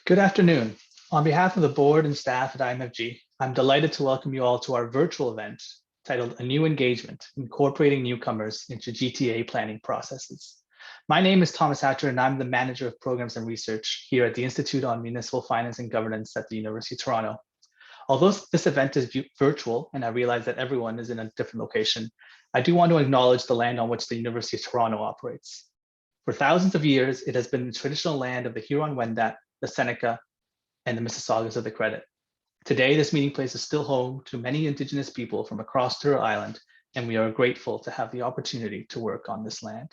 Good afternoon. On behalf of the board and staff at IMFG, I'm delighted to welcome you all to our virtual event titled A New Engagement, Incorporating Newcomers into GTA Planning Processes. My name is Thomas Hatcher, and I'm the Manager of Programs and Research here at the Institute on Municipal Finance and Governance at the University of Toronto. Although this event is virtual, and I realize that everyone is in a different location, I do want to acknowledge the land on which the University of Toronto operates. For thousands of years, it has been the traditional land of the Huron-Wendat, the Seneca, and the Mississaugas of the Credit. Today, this meeting place is still home to many Indigenous people from across Turtle Island, and we are grateful to have the opportunity to work on this land.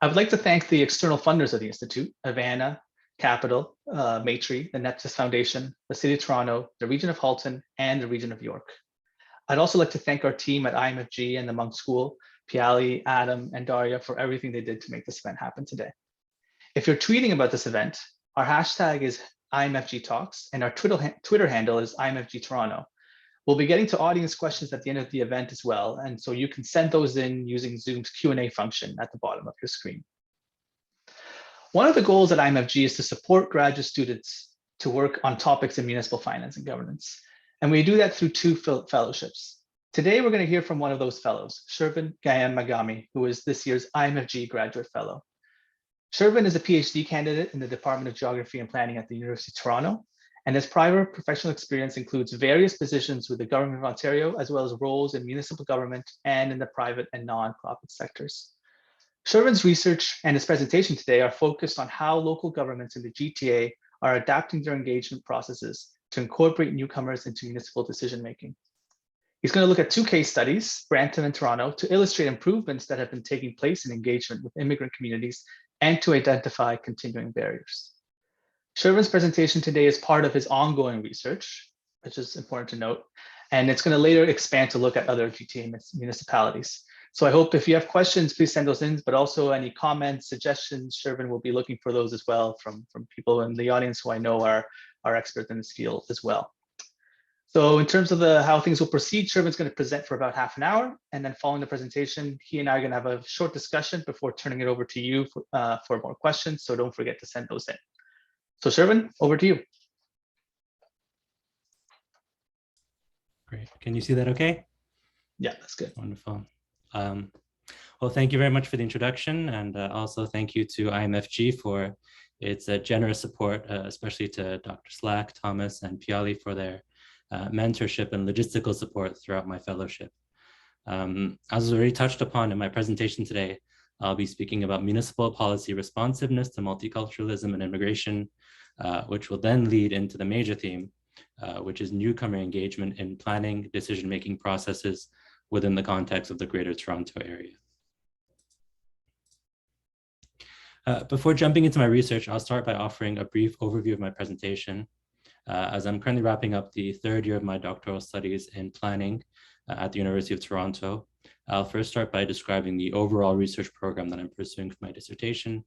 I would like to thank the external funders of the Institute, Havana, Capital, Maitrey, the Nexus Foundation, the City of Toronto, the Region of Halton, and the Region of York. I'd also like to thank our team at IMFG and the Monk School, Piali, Adam, and Daria for everything they did to make this event happen today. If you're tweeting about this event, our hashtag is IMFG Talks, and our Twitter handle is IMFG Toronto. We'll be getting to audience questions at the end of the event as well, and so you can send those in using Zoom's Q&A function at the bottom of your screen. One of the goals at IMFG is to support graduate students to work on topics in municipal finance and governance, and we do that through two fellowships. Today, we're going to hear from one of those fellows, Shervin Ghaem-Maghami, who is this year's IMFG Graduate Fellow. Shervin is a PhD candidate in the Department of Geography and Planning at the University of Toronto, and his prior professional experience includes various positions with the Government of Ontario, as well as roles in municipal government and in the private and non-profit sectors. Shervin's research and his presentation today are focused on how local governments in the GTA are adapting their engagement processes to incorporate newcomers into municipal decision-making. He's going to look at two case studies, Brampton and Toronto, to illustrate improvements that have been taking place in engagement with immigrant communities and to identify continuing barriers. Shervin's presentation today is part of his ongoing research, which is important to note, and it's going to later expand to look at other GTA municipalities. So I hope if you have questions, please send those in, but also any comments, suggestions, Shervin will be looking for those as well from people in the audience who I know are experts in this field as well. So in terms of how things will proceed, Shervin's going to present for about half an hour, and then following the presentation, he and I are going to have a short discussion before turning it over to you for more questions, so don't forget to send those in. So Shervin, over to you. Great. Can you see that okay? Yeah, that's good. Wonderful. Well, thank you very much for the introduction, and also thank you to IMFG for its generous support, especially to Dr. Slack, Thomas, and Piali for their mentorship and logistical support throughout my fellowship. As was already touched upon in my presentation today, I'll be speaking about municipal policy responsiveness to multiculturalism and immigration, which will then lead into the major theme, which is newcomer engagement in planning decision-making processes within the context of the Greater Toronto Area. Before jumping into my research, I'll start by offering a brief overview of my presentation. As I'm currently wrapping up the third year of my doctoral studies in planning at the University of Toronto, I'll first start by describing the overall research program that I'm pursuing for my dissertation,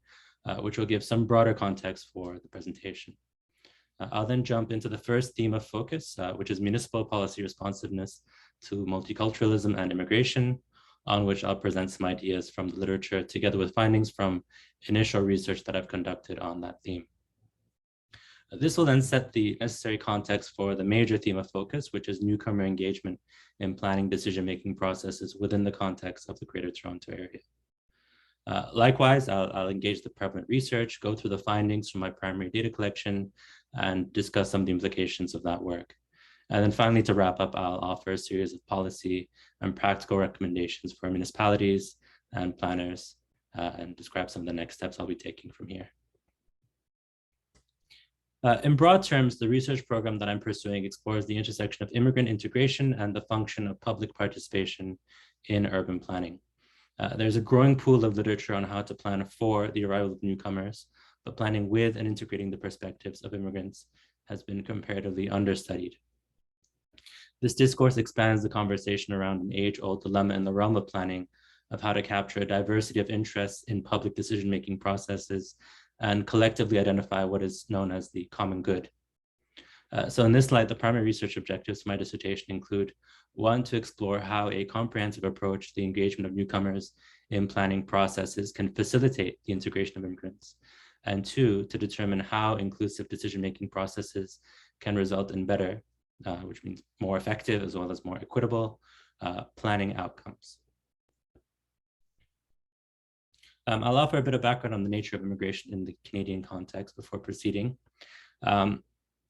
which will give some broader context for the presentation. I'll then jump into the first theme of focus, which is municipal policy responsiveness to multiculturalism and immigration, on which I'll present some ideas from the literature together with findings from initial research that I've conducted on that theme. This will then set the necessary context for the major theme of focus, which is newcomer engagement in planning decision-making processes within the context of the Greater Toronto Area. Likewise, I'll engage the prevalent research, go through the findings from my primary data collection, and discuss some of the implications of that work. And then finally, to wrap up, I'll offer a series of policy and practical recommendations for municipalities and planners, and describe some of the next steps I'll be taking from here. In broad terms, the research program that I'm pursuing explores the intersection of immigrant integration and the function of public participation in urban planning. There's a growing pool of literature on how to plan for the arrival of newcomers, but planning with and integrating the perspectives of immigrants has been comparatively understudied. This discourse expands the conversation around an age-old dilemma in the realm of planning of how to capture a diversity of interests in public decision-making processes and collectively identify what is known as the common good. So in this light, the primary research objectives for my dissertation include: one, to explore how a comprehensive approach to the engagement of newcomers in planning processes can facilitate the integration of immigrants. and two, to determine how inclusive decision-making processes can result in better, which means more effective as well as more equitable planning outcomes. I'll offer a bit of background on the nature of immigration in the Canadian context before proceeding.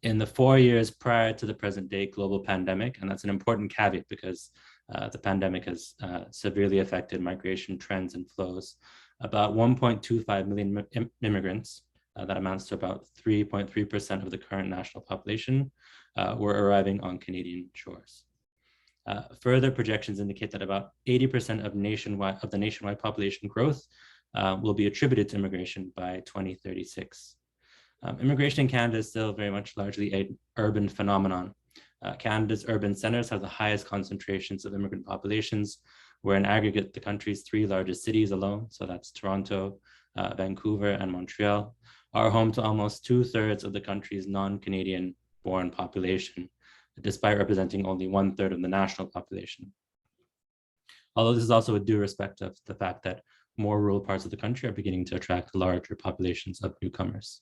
In the 4 years prior to the present day global pandemic, and that's an important caveat because the pandemic has severely affected migration trends and flows, about 1.25 million immigrants, that amounts to about 3.3% of the current national population, were arriving on Canadian shores. Further projections indicate that about 80% of the nationwide population growth will be attributed to immigration by 2036. Immigration in Canada is still very much largely an urban phenomenon. Canada's urban centers have the highest concentrations of immigrant populations, where in aggregate, the country's 3 largest cities alone, so that's Toronto, Vancouver, and Montreal, are home to almost 2/3 of the country's non-Canadian born population, despite representing only 1/3 of the national population. Although this is also with due respect of the fact that more rural parts of the country are beginning to attract larger populations of newcomers.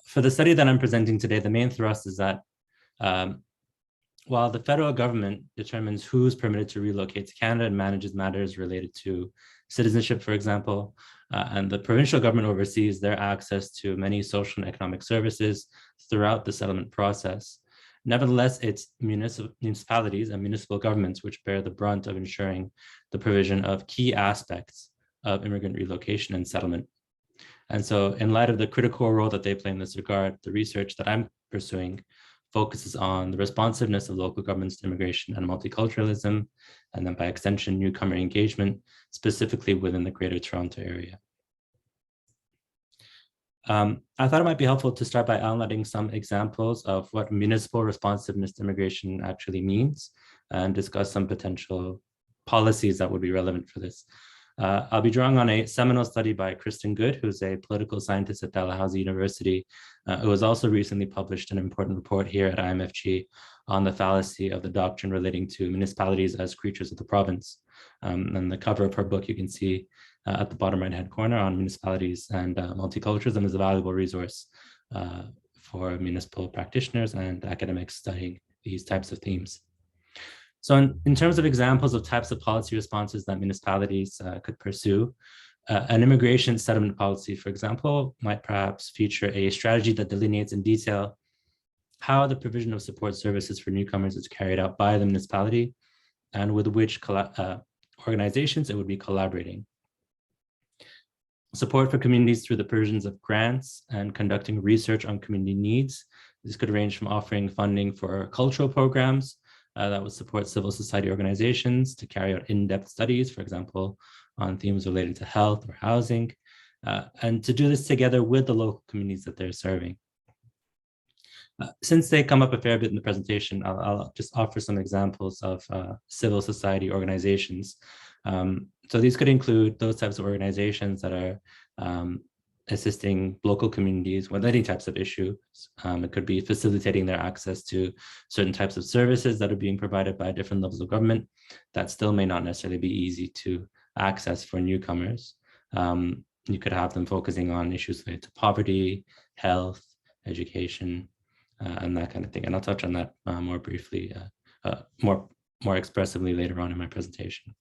For the study that I'm presenting today, the main thrust is that while the federal government determines who's permitted to relocate to Canada and manages matters related to citizenship, for example, and the provincial government oversees their access to many social and economic services throughout the settlement process, nevertheless, it's municipalities and municipal governments which bear the brunt of ensuring the provision of key aspects of immigrant relocation and settlement. And so in light of the critical role that they play in this regard, the research that I'm pursuing focuses on the responsiveness of local governments to immigration and multiculturalism, and then by extension, newcomer engagement, specifically within the Greater Toronto Area. I thought it might be helpful to start by outlining some examples of what municipal responsiveness to immigration actually means and discuss some potential policies that would be relevant for this. I'll be drawing on a seminal study by Kristen Good, who's a political scientist at Dalhousie University, who has also recently published an important report here at IMFG on the fallacy of the doctrine relating to municipalities as creatures of the province. And the cover of her book, you can see at the bottom right-hand corner on municipalities and multiculturalism is a valuable resource for municipal practitioners and academics studying these types of themes. So in terms of examples of types of policy responses that municipalities could pursue, an immigration settlement policy, for example, might perhaps feature a strategy that delineates in detail how the provision of support services for newcomers is carried out by the municipality and with which organizations it would be collaborating. Support for communities through the provisions of grants and conducting research on community needs. This could range from offering funding for cultural programs that would support civil society organizations to carry out in-depth studies, for example, on themes related to health or housing, and to do this together with the local communities that they're serving. Since they come up a fair bit in the presentation, I'll just offer some examples of civil society organizations. So these could include those types of organizations that are assisting local communities with any types of issues. It could be facilitating their access to certain types of services that are being provided by different levels of government that still may not necessarily be easy to access for newcomers. You could have them focusing on issues related to poverty, health, education, and that kind of thing. And I'll touch on that more briefly, more expressively later on in my presentation.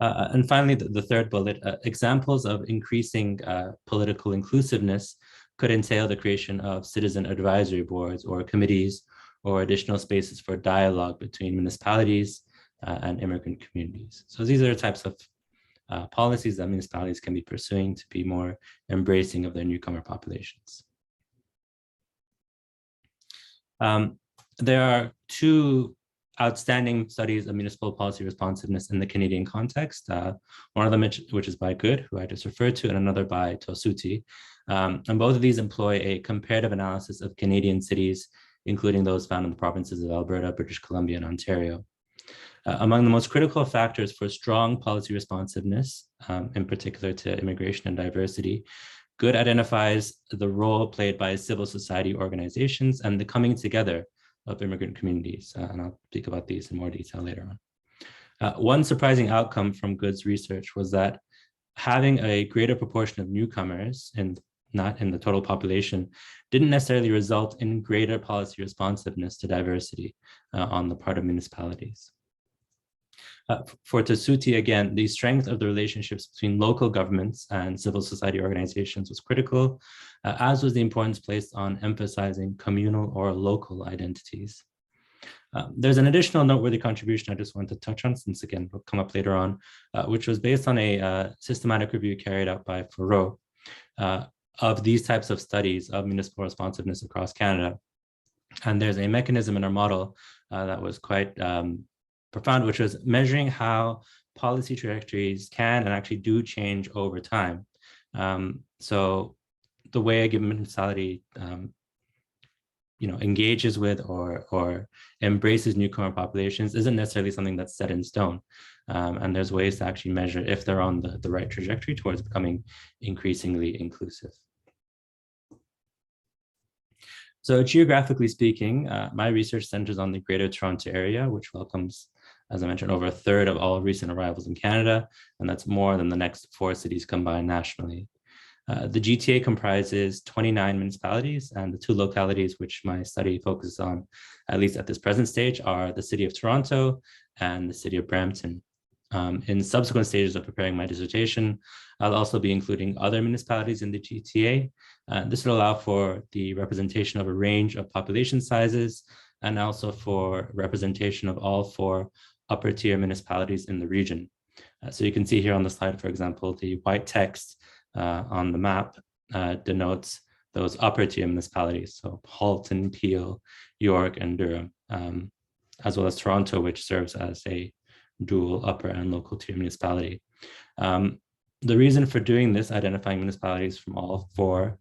And finally, the third bullet, examples of increasing political inclusiveness could entail the creation of citizen advisory boards or committees or additional spaces for dialogue between municipalities and immigrant communities. So these are the types of policies that municipalities can be pursuing to be more embracing of their newcomer populations. There are two outstanding studies of municipal policy responsiveness in the Canadian context. One of them, which is by Good, who I just referred to, and another by Tosuti. And both of these employ a comparative analysis of Canadian cities, including those found in the provinces of Alberta, British Columbia, and Ontario. Among the most critical factors for strong policy responsiveness, in particular to immigration and diversity, Good identifies the role played by civil society organizations and the coming together of immigrant communities, and I'll speak about these in more detail later on. One surprising outcome from Good's research was that having a greater proportion of newcomers, and not in the total population, didn't necessarily result in greater policy responsiveness to diversity on the part of municipalities. For Tasuti, again, the strength of the relationships between local governments and civil society organizations was critical, as was the importance placed on emphasizing communal or local identities. There's an additional noteworthy contribution I just want to touch on, since again, will come up later on, which was based on a systematic review carried out by Furrow of these types of studies of municipal responsiveness across Canada. And there's a mechanism in our model that was quite profound, which was measuring how policy trajectories can and actually do change over time. So the way a given municipality engages with or embraces newcomer populations isn't necessarily something that's set in stone. And there's ways to actually measure if they're on the right trajectory towards becoming increasingly inclusive. So geographically speaking, my research centers on the Greater Toronto Area, which welcomes, as I mentioned, over a third of all recent arrivals in Canada, and that's more than the next 4 cities combined nationally. The GTA comprises 29 municipalities, and the 2 localities which my study focuses on, at least at this present stage, are the City of Toronto and the City of Brampton. In subsequent stages of preparing my dissertation, I'll also be including other municipalities in the GTA. This will allow for the representation of a range of population sizes, and also for representation of all 4 upper tier municipalities in the region. So you can see here on the slide, for example, the white text on the map denotes those upper tier municipalities, so Halton, Peel, York, and Durham, as well as Toronto, which serves as a dual upper and local tier municipality. The reason for doing this, identifying municipalities from all 4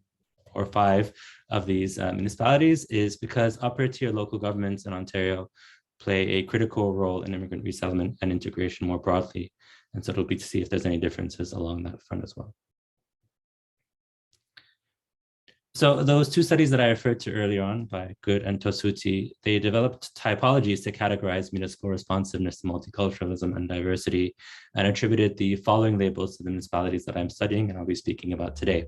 or 5 of these municipalities, is because upper tier local governments in Ontario play a critical role in immigrant resettlement and integration more broadly. And so it'll be to see if there's any differences along that front as well. So those 2 studies that I referred to earlier on by Good and Tosuti, they developed typologies to categorize municipal responsiveness to multiculturalism and diversity, and attributed the following labels to the municipalities that I'm studying and I'll be speaking about today.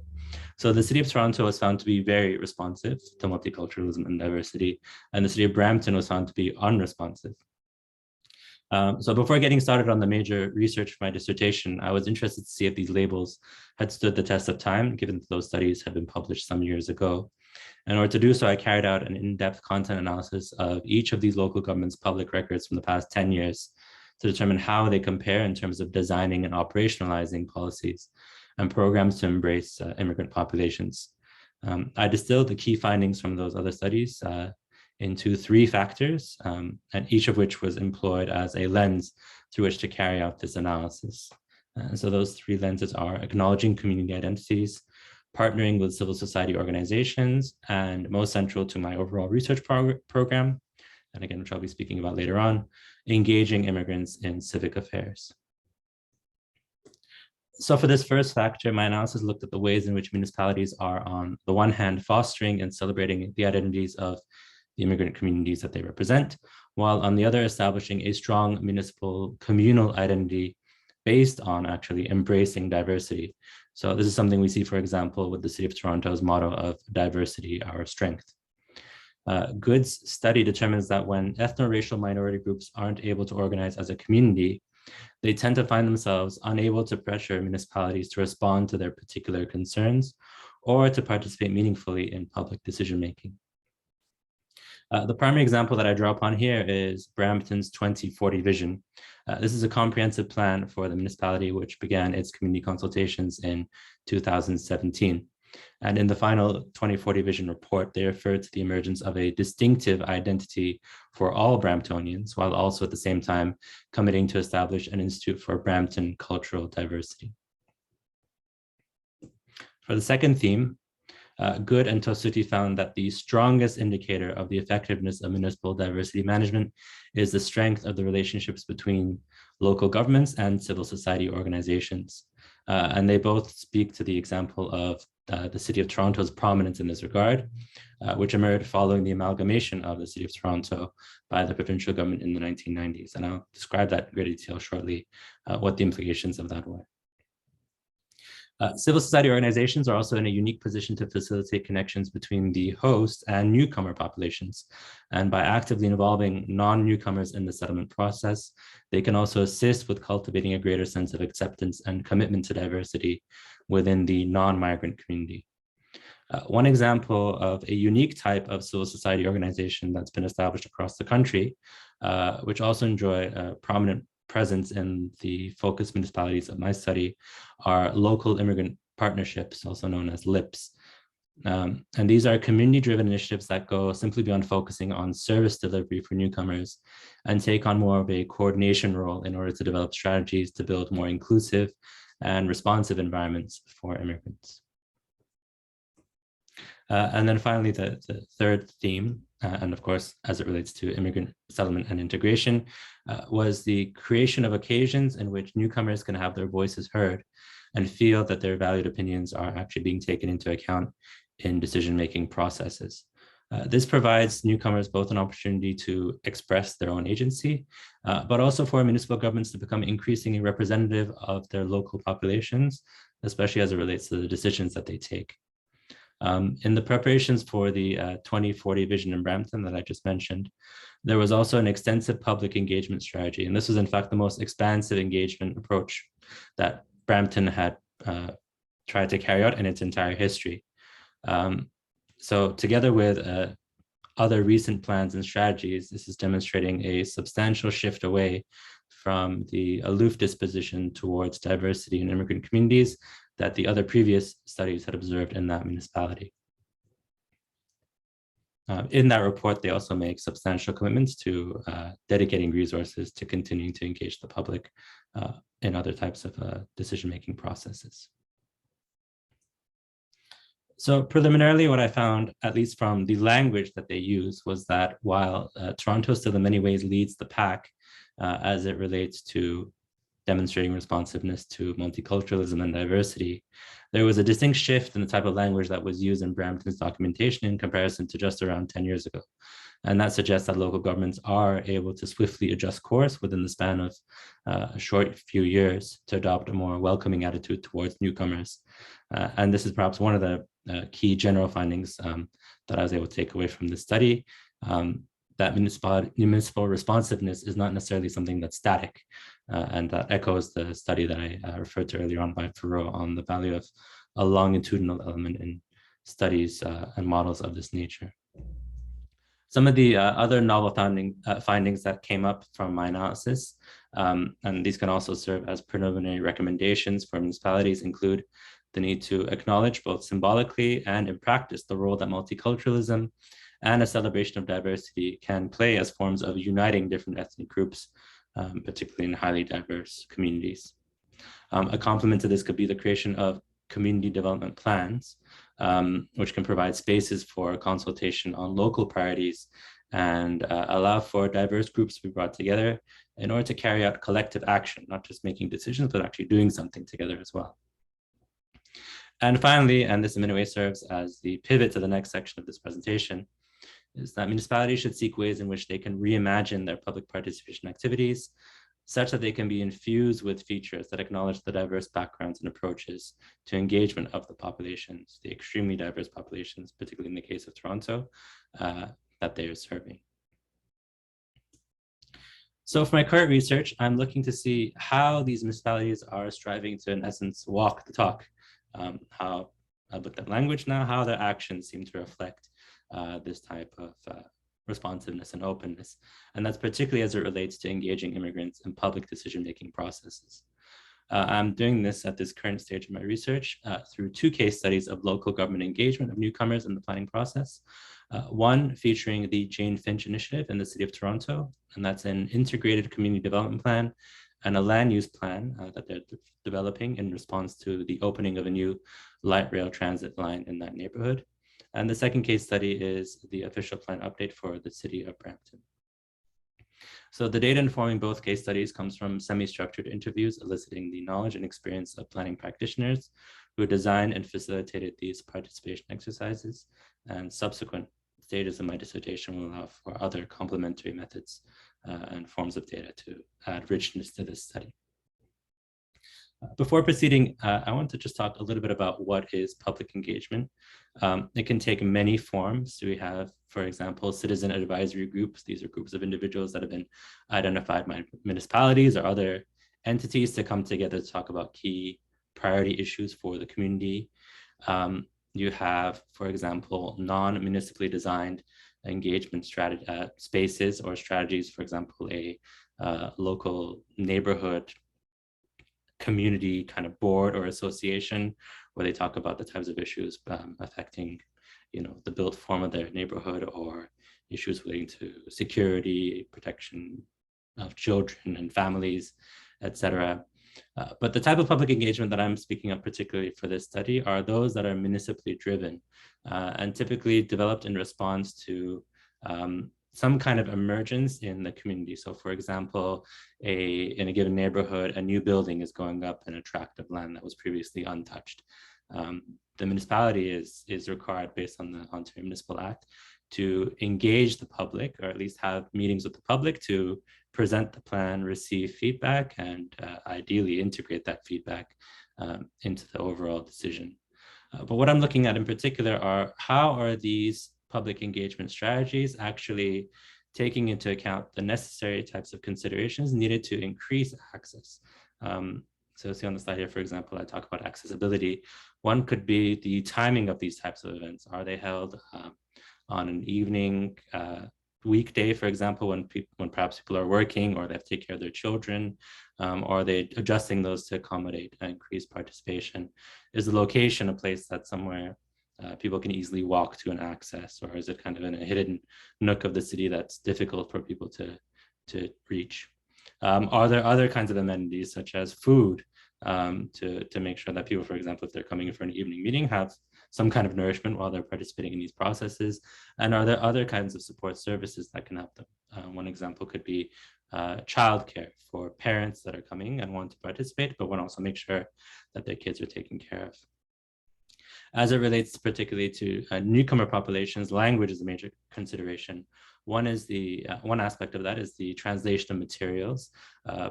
So the City of Toronto was found to be very responsive to multiculturalism and diversity, and the City of Brampton was found to be unresponsive. So before getting started on the major research for my dissertation, I was interested to see if these labels had stood the test of time, given that those studies had been published some years ago. In order to do so, I carried out an in-depth content analysis of each of these local governments' public records from the past 10 years to determine how they compare in terms of designing and operationalizing policies and programs to embrace immigrant populations. I distilled the key findings from those other studies into 3 factors, and each of which was employed as a lens through which to carry out this analysis. And so those 3 lenses are acknowledging community identities, partnering with civil society organizations, and most central to my overall research program, and again, which I'll be speaking about later on, engaging immigrants in civic affairs. So for this first factor, my analysis looked at the ways in which municipalities are, on the one hand, fostering and celebrating the identities of the immigrant communities that they represent, while on the other, establishing a strong municipal communal identity based on actually embracing diversity. So this is something we see, for example, with the City of Toronto's motto of diversity, our strength. Good's study determines that when ethno-racial minority groups aren't able to organize as a community, they tend to find themselves unable to pressure municipalities to respond to their particular concerns or to participate meaningfully in public decision-making. The primary example that I draw upon here is Brampton's 2040 vision. This is a comprehensive plan for the municipality, which began its community consultations in 2017. And in the final 2040 vision report, they referred to the emergence of a distinctive identity for all Bramptonians, while also at the same time committing to establish an Institute for Brampton Cultural Diversity. For the second theme, Good and Tosuti found that the strongest indicator of the effectiveness of municipal diversity management is the strength of the relationships between local governments and civil society organizations. And they both speak to the example of the City of Toronto's prominence in this regard, which emerged following the amalgamation of the City of Toronto by the provincial government in the 1990s. And I'll describe that in greater detail shortly, what the implications of that were. Civil society organizations are also in a unique position to facilitate connections between the host and newcomer populations. And by actively involving non-newcomers in the settlement process, they can also assist with cultivating a greater sense of acceptance and commitment to diversity within the non-migrant community. One example of a unique type of civil society organization that's been established across the country, which also enjoy a prominent presence in the focus municipalities of my study, are local immigrant partnerships, also known as LIPs. And these are community-driven initiatives that go simply beyond focusing on service delivery for newcomers and take on more of a coordination role in order to develop strategies to build more inclusive and responsive environments for immigrants. And then finally, the third theme, and of course, as it relates to immigrant settlement and integration, was the creation of occasions in which newcomers can have their voices heard and feel that their valued opinions are actually being taken into account in decision-making processes. This provides newcomers both an opportunity to express their own agency, but also for municipal governments to become increasingly representative of their local populations, especially as it relates to the decisions that they take. In the preparations for the 2040 vision in Brampton that I just mentioned, there was also an extensive public engagement strategy. And this was in fact the most expansive engagement approach that Brampton had tried to carry out in its entire history. So together with other recent plans and strategies, this is demonstrating a substantial shift away from the aloof disposition towards diversity in immigrant communities that the other previous studies had observed in that municipality. In that report, they also make substantial commitments to dedicating resources to continuing to engage the public in other types of decision-making processes. So preliminarily, what I found, at least from the language that they use, was that while Toronto still in many ways leads the pack as it relates to demonstrating responsiveness to multiculturalism and diversity, there was a distinct shift in the type of language that was used in Brampton's documentation in comparison to just around 10 years ago. And that suggests that local governments are able to swiftly adjust course within the span of a short few years to adopt a more welcoming attitude towards newcomers. And this is perhaps one of the key general findings that I was able to take away from this study, that municipal responsiveness is not necessarily something that's static. And that echoes the study that I referred to earlier on by Thoreau on the value of a longitudinal element in studies and models of this nature. Some of the other novel findings that came up from my analysis, and these can also serve as preliminary recommendations for municipalities, include the need to acknowledge both symbolically and in practice the role that multiculturalism and a celebration of diversity can play as forms of uniting different ethnic groups, particularly in highly diverse communities. A complement to this could be the creation of community development plans, which can provide spaces for consultation on local priorities and allow for diverse groups to be brought together in order to carry out collective action, not just making decisions, but actually doing something together as well. And finally, and this in many ways serves as the pivot to the next section of this presentation, is that municipalities should seek ways in which they can reimagine their public participation activities such that they can be infused with features that acknowledge the diverse backgrounds and approaches to engagement of the populations, the extremely diverse populations, particularly in the case of Toronto, that they are serving. So for my current research, I'm looking to see how these municipalities are striving to, in essence, walk the talk. How I've looked at language now, how their actions seem to reflect this type of responsiveness and openness. And that's particularly as it relates to engaging immigrants in public decision-making processes. I'm doing this at this current stage of my research through two case studies of local government engagement of newcomers in the planning process. One featuring the Jane Finch initiative in the city of Toronto, and that's an integrated community development plan and a land use plan that they're developing in response to the opening of a new light rail transit line in that neighborhood. And the second case study is the official plan update for the city of Brampton. So the data informing both case studies comes from semi-structured interviews eliciting the knowledge and experience of planning practitioners who designed and facilitated these participation exercises, and subsequent stages of my dissertation will allow for other complementary methods and forms of data to add richness to this study. Before proceeding, I want to just talk a little bit about what is public engagement. It can take many forms. So we have, for example, citizen advisory groups. These are groups of individuals that have been identified by municipalities or other entities to come together to talk about key priority issues for the community. You have, for example, non-municipally designed engagement strategy, spaces or strategies, for example, a local neighborhood community kind of board or association where they talk about the types of issues affecting, the built form of their neighborhood or issues relating to security, protection of children and families, etc. But the type of public engagement that I'm speaking of particularly for this study are those that are municipally driven and typically developed in response to some kind of emergence in the community. So for example, in a given neighborhood, a new building is going up in a tract of land that was previously untouched. The municipality is required based on the Ontario Municipal Act to engage the public, or at least have meetings with the public to present the plan, receive feedback, and ideally integrate that feedback into the overall decision. But what I'm looking at in particular are how are these public engagement strategies actually taking into account the necessary types of considerations needed to increase access. So see on the slide here, for example, I talk about accessibility. One could be the timing of these types of events. Are they held on an evening, weekday, for example, when perhaps people are working or they have to take care of their children, or are they adjusting those to accommodate increased participation? Is the location a place that's somewhere people can easily walk to and access, or is it kind of in a hidden nook of the city that's difficult for people to reach? Are there other kinds of amenities such as food to make sure that people, for example, if they're coming in for an evening meeting, have some kind of nourishment while they're participating in these processes? And are there other kinds of support services that can help them? One example could be childcare for parents that are coming and want to participate, but want to also make sure that their kids are taken care of. As it relates particularly to newcomer populations, language is a major consideration. One aspect of that is the translation of materials,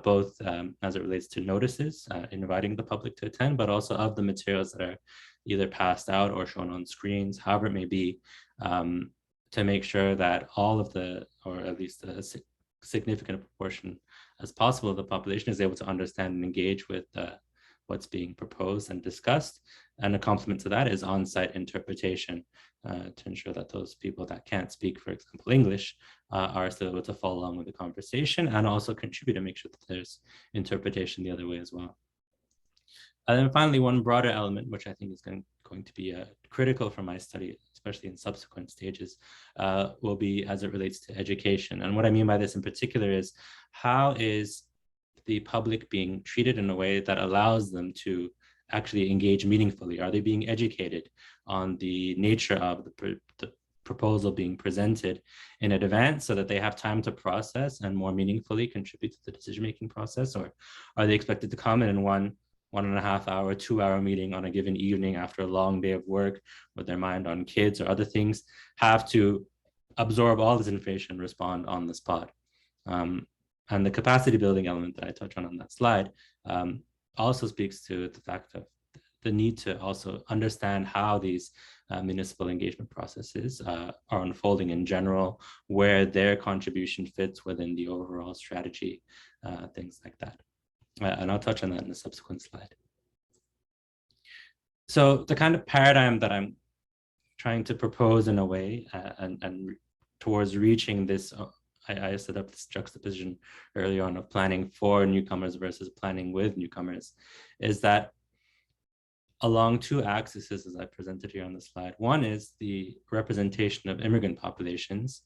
both as it relates to notices, inviting the public to attend, but also of the materials that are either passed out or shown on screens, however it may be, to make sure that all of or at least a significant proportion as possible of the population is able to understand and engage with what's being proposed and discussed. And a complement to that is on-site interpretation to ensure that those people that can't speak, for example, English, are still able to follow along with the conversation and also contribute to make sure that there's interpretation the other way as well. And then finally, one broader element, which I think is going to be critical for my study, especially in subsequent stages, will be as it relates to education. And what I mean by this in particular is how is the public being treated in a way that allows them to actually engage meaningfully? Are they being educated on the nature of the proposal being presented in advance so that they have time to process and more meaningfully contribute to the decision-making process? Or are they expected to come in one and a half hour, 2 hour meeting on a given evening after a long day of work with their mind on kids or other things, have to absorb all this information and respond on the spot? And the capacity building element that I touch on that slide also speaks to the fact of the need to also understand how these municipal engagement processes are unfolding in general, where their contribution fits within the overall strategy, things like that. And I'll touch on that in a subsequent slide. So the kind of paradigm that I'm trying to propose in a way and towards reaching this, I set up this juxtaposition early on of planning for newcomers versus planning with newcomers, is that along two axes, as I presented here on the slide. One is the representation of immigrant populations.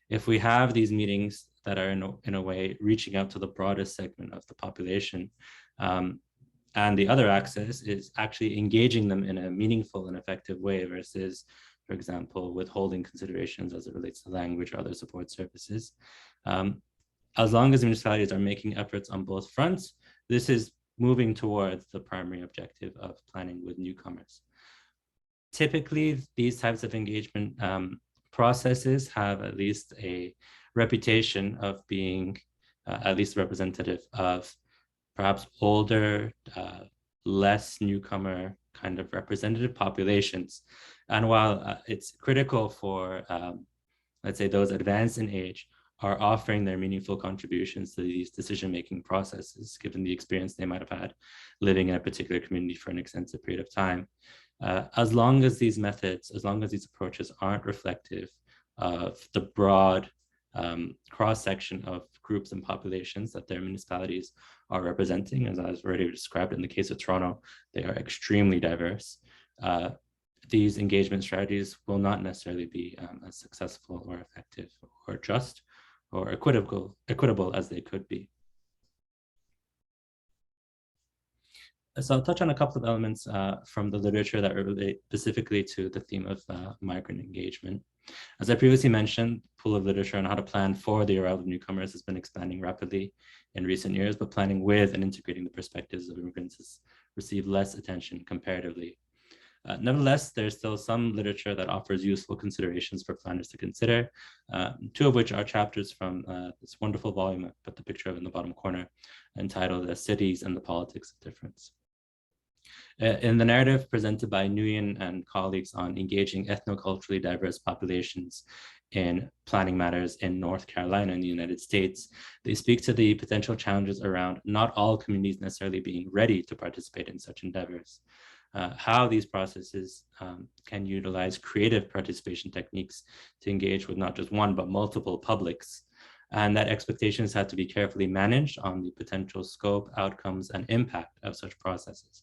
If we have these meetings that are in a way reaching out to the broadest segment of the population, and the other axis is actually engaging them in a meaningful and effective way versus, for example, withholding considerations as it relates to language or other support services. As long as municipalities are making efforts on both fronts, this is moving towards the primary objective of planning with newcomers. Typically, these types of engagement processes have at least a reputation of being at least representative of perhaps older, less newcomer kind of representative populations. And while it's critical for, let's say, those advanced in age are offering their meaningful contributions to these decision-making processes, given the experience they might have had living in a particular community for an extensive period of time. As long as these methods, as long as these approaches aren't reflective of the broad cross-section of groups and populations that their municipalities are representing, as I was already described in the case of Toronto, they are extremely diverse. These engagement strategies will not necessarily be as successful or effective or just or equitable as they could be. So I'll touch on a couple of elements from the literature that relate specifically to the theme of migrant engagement. As I previously mentioned, the pool of literature on how to plan for the arrival of newcomers has been expanding rapidly in recent years, but planning with and integrating the perspectives of immigrants has received less attention comparatively. Nevertheless, there's still some literature that offers useful considerations for planners to consider, two of which are chapters from this wonderful volume I put the picture of in the bottom corner, entitled Cities and the Politics of Difference. In the narrative presented by Nguyen and colleagues on engaging ethnoculturally diverse populations in planning matters in North Carolina in the United States, they speak to the potential challenges around not all communities necessarily being ready to participate in such endeavors. How these processes can utilize creative participation techniques to engage with not just one, but multiple publics, and that expectations have to be carefully managed on the potential scope, outcomes, and impact of such processes.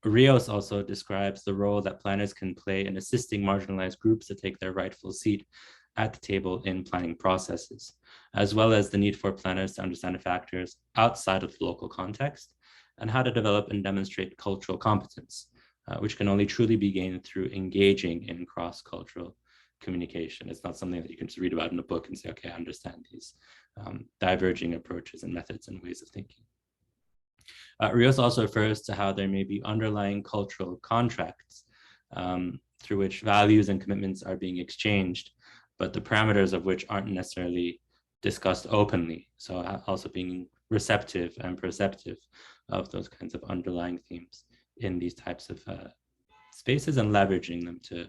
Rios also describes the role that planners can play in assisting marginalized groups to take their rightful seat at the table in planning processes, as well as the need for planners to understand factors outside of the local context and how to develop and demonstrate cultural competence, which can only truly be gained through engaging in cross-cultural communication. It's not something that you can just read about in a book and say, okay, I understand these diverging approaches and methods and ways of thinking. Rios also refers to how there may be underlying cultural contracts through which values and commitments are being exchanged, but the parameters of which aren't necessarily discussed openly. So also being receptive and perceptive of those kinds of underlying themes in these types of spaces and leveraging them to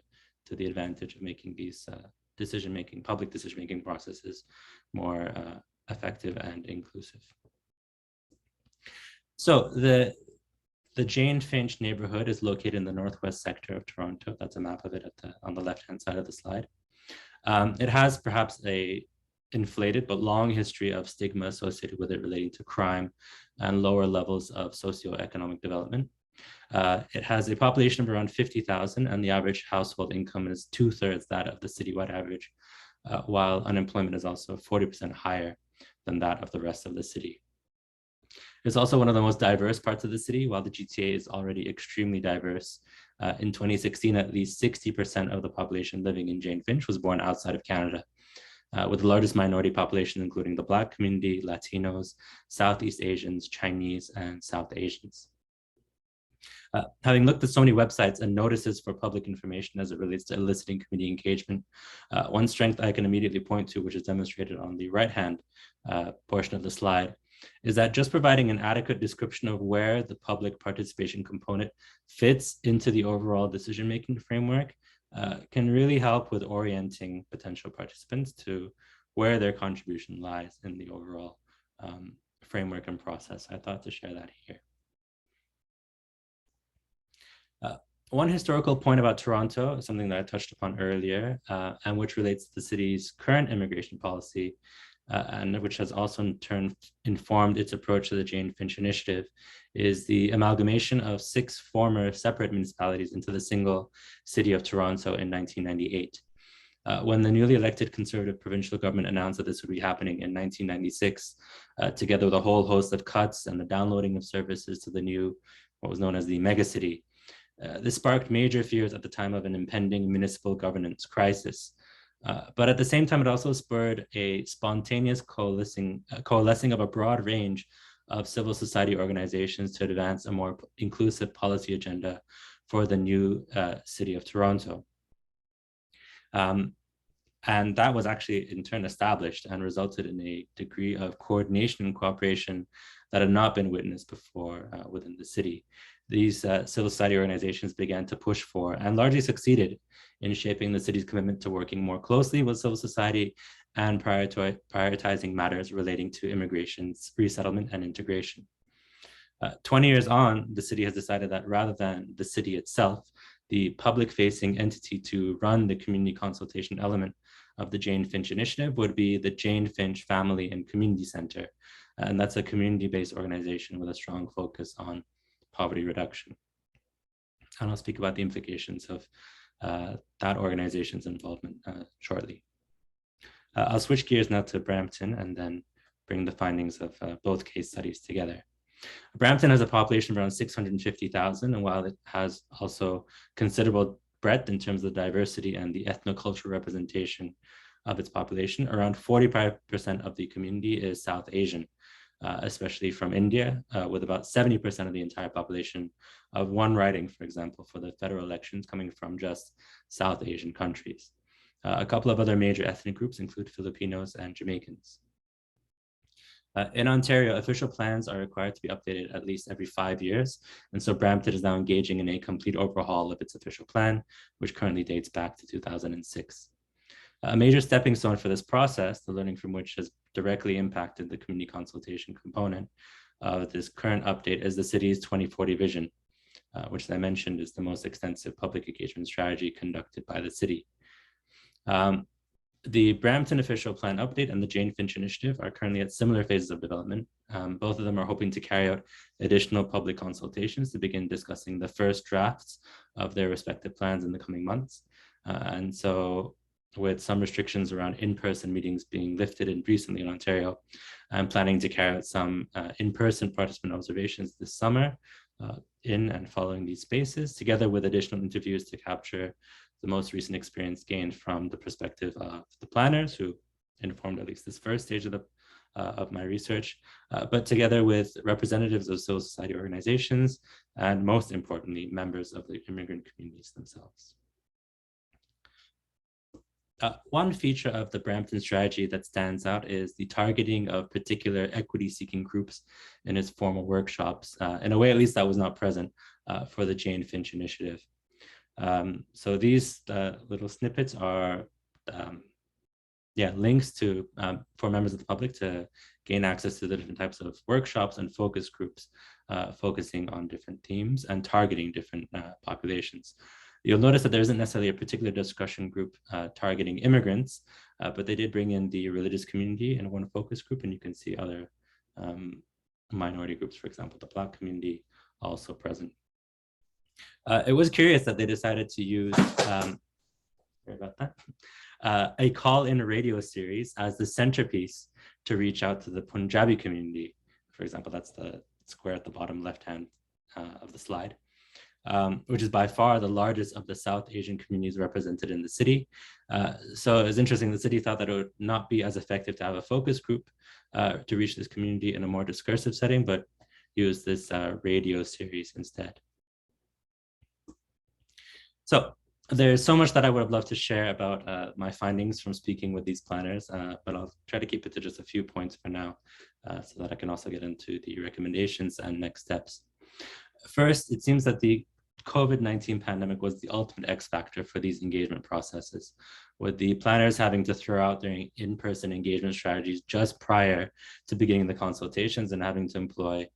the advantage of making these public decision-making processes more effective and inclusive. So the Jane Finch neighborhood is located in the northwest sector of Toronto. That's a map of it on the left-hand side of the slide. It has perhaps a inflated but long history of stigma associated with it relating to crime and lower levels of socioeconomic development. It has a population of around 50,000 and the average household income is 2/3 that of the citywide average, while unemployment is also 40% higher than that of the rest of the city. It's also one of the most diverse parts of the city, while the GTA is already extremely diverse. In 2016, at least 60% of the population living in Jane Finch was born outside of Canada, with the largest minority population including the Black community, Latinos, Southeast Asians, Chinese, and South Asians. Having looked at so many websites and notices for public information as it relates to eliciting community engagement, one strength I can immediately point to, which is demonstrated on the right-hand portion of the slide, is that just providing an adequate description of where the public participation component fits into the overall decision-making framework can really help with orienting potential participants to where their contribution lies in the overall framework and process. I thought to share that here. One historical point about Toronto, something that I touched upon earlier, and which relates to the city's current immigration policy, and which has also in turn informed its approach to the Jane Finch initiative, is the amalgamation of 6 former separate municipalities into the single city of Toronto in 1998. When the newly elected Conservative provincial government announced that this would be happening in 1996, together with a whole host of cuts and the downloading of services to the new, what was known as the megacity, this sparked major fears at the time of an impending municipal governance crisis. But at the same time, it also spurred a spontaneous coalescing of a broad range of civil society organizations to advance a more inclusive policy agenda for the new city of Toronto. And that was actually in turn established and resulted in a degree of coordination and cooperation that had not been witnessed before within the city. These civil society organizations began to push for and largely succeeded in shaping the city's commitment to working more closely with civil society and prioritizing matters relating to immigration, resettlement, and integration. 20 years on, the city has decided that rather than the city itself, the public-facing entity to run the community consultation element of the Jane Finch initiative would be the Jane Finch Family and Community Center. And that's a community-based organization with a strong focus on poverty reduction. And I'll speak about the implications of that organization's involvement shortly. I'll switch gears now to Brampton and then bring the findings of both case studies together. Brampton has a population of around 650,000, and while it has also considerable breadth in terms of the diversity and the ethnocultural representation of its population, around 45% of the community is South Asian, especially from India, with about 70% of the entire population of one riding, for example, for the federal elections coming from just South Asian countries. A couple of other major ethnic groups include Filipinos and Jamaicans. In Ontario, official plans are required to be updated at least every 5 years. And so Brampton is now engaging in a complete overhaul of its official plan, which currently dates back to 2006. A major stepping stone for this process, the learning from which has directly impacted the community consultation component of this current update, is the city's 2040 vision, which, as I mentioned, is the most extensive public engagement strategy conducted by the city. The Brampton official plan update and the Jane Finch initiative are currently at similar phases of development. Both of them are hoping to carry out additional public consultations to begin discussing the first drafts of their respective plans in the coming months. And so with some restrictions around in-person meetings being lifted recently in Ontario, I'm planning to carry out some in-person participant observations this summer in and following these spaces, together with additional interviews to capture the most recent experience gained from the perspective of the planners who informed at least this first stage of my research, but together with representatives of civil society organizations, and most importantly, members of the immigrant communities themselves. One feature of the Brampton strategy that stands out is the targeting of particular equity-seeking groups in its formal workshops, in a way at least that was not present for the Jane Finch initiative. So these little snippets are links to for members of the public to gain access to the different types of workshops and focus groups focusing on different themes and targeting different populations. You'll notice that there isn't necessarily a particular discussion group targeting immigrants, but they did bring in the religious community in one focus group, and you can see other minority groups, for example, the Black community also present. It was curious that they decided to use a call-in radio series as the centerpiece to reach out to the Punjabi community. For example, that's the square at the bottom left-hand of the slide, which is by far the largest of the South Asian communities represented in the city. So it was interesting, the city thought that it would not be as effective to have a focus group to reach this community in a more discursive setting, but use this radio series instead. So there's so much that I would have loved to share about my findings from speaking with these planners, but I'll try to keep it to just a few points for now so that I can also get into the recommendations and next steps. First, it seems that the COVID-19 pandemic was the ultimate X factor for these engagement processes, with the planners having to throw out their in-person engagement strategies just prior to beginning the consultations and having to employ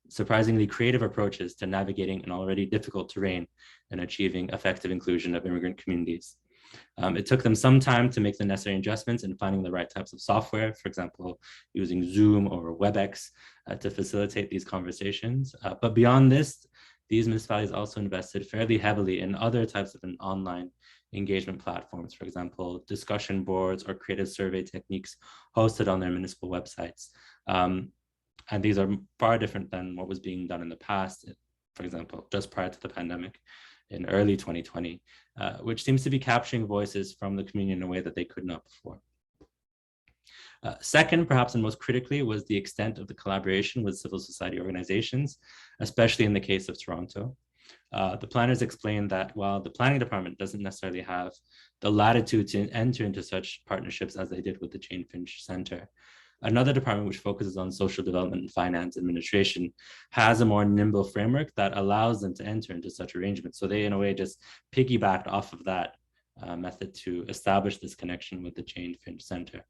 surprisingly creative approaches to navigating an already difficult terrain and achieving effective inclusion of immigrant communities. It took them some time to make the necessary adjustments in finding the right types of software, for example, using Zoom or WebEx to facilitate these conversations. But beyond this, these municipalities also invested fairly heavily in other types of online engagement platforms, for example, discussion boards or creative survey techniques hosted on their municipal websites. And these are far different than what was being done in the past, for example, just prior to the pandemic in early 2020, which seems to be capturing voices from the community in a way that they could not before. Second, perhaps and most critically, was the extent of the collaboration with civil society organizations, especially in the case of Toronto. The planners explained that while the planning department doesn't necessarily have the latitude to enter into such partnerships as they did with the Jane Finch Center, another department which focuses on social development and finance administration has a more nimble framework that allows them to enter into such arrangements. So they, in a way, just piggybacked off of that method to establish this connection with the Jane Finch Center.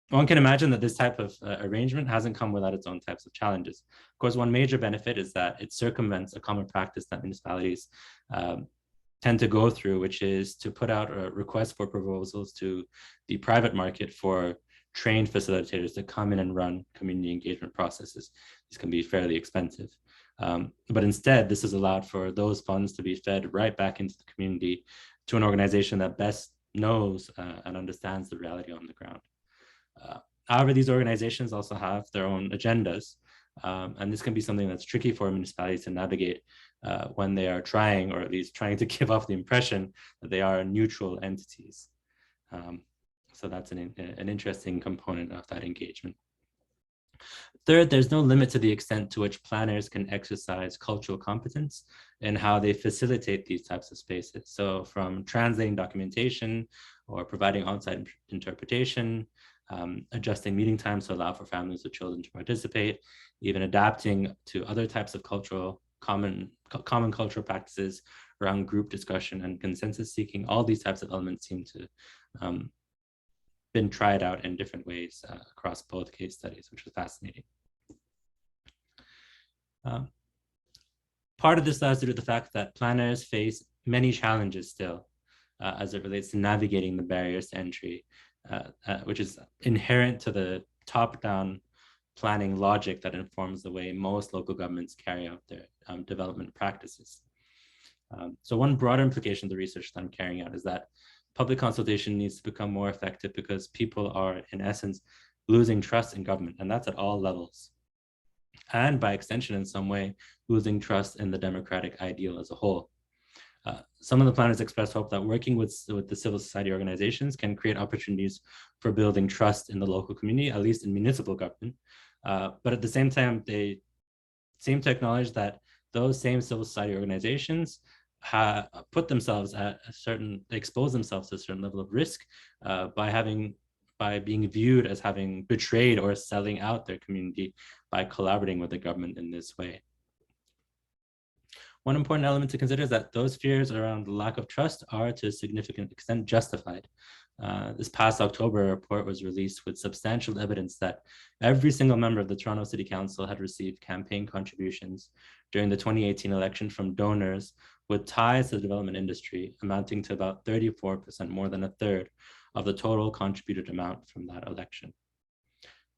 One can imagine that this type of arrangement hasn't come without its own types of challenges. Of course, one major benefit is that it circumvents a common practice that municipalities tend to go through, which is to put out a request for proposals to the private market for trained facilitators to come in and run community engagement processes. These can be fairly expensive. But instead, this has allowed for those funds to be fed right back into the community to an organization that best knows and understands the reality on the ground. However, these organizations also have their own agendas, and this can be something that's tricky for municipalities to navigate when they are trying, or at least trying to give off the impression that they are neutral entities. So that's an interesting component of that engagement. Third, there's no limit to the extent to which planners can exercise cultural competence in how they facilitate these types of spaces. So from translating documentation or providing on-site interpretation, adjusting meeting times to allow for families with children to participate, even adapting to other types of common cultural practices around group discussion and consensus seeking. All these types of elements seem to been tried out in different ways across both case studies, which was fascinating. Part of this has to do with the fact that planners face many challenges still as it relates to navigating the barriers to entry, which is inherent to the top-down planning logic that informs the way most local governments carry out their development practices. So one broader implication of the research that I'm carrying out is that public consultation needs to become more effective because people are, in essence, losing trust in government, and that's at all levels. And by extension, in some way, losing trust in the democratic ideal as a whole. Some of the planners expressed hope that working with the civil society organizations can create opportunities for building trust in the local community, at least in municipal government. But at the same time, they seem to acknowledge that those same civil society organizations put themselves at expose themselves to a certain level of risk by being viewed as having betrayed or selling out their community by collaborating with the government in this way. One important element to consider is that those fears around the lack of trust are to a significant extent justified. This past October, a report was released with substantial evidence that every single member of the Toronto City Council had received campaign contributions during the 2018 election from donors with ties to the development industry, amounting to about 34%, more than a third of the total contributed amount from that election.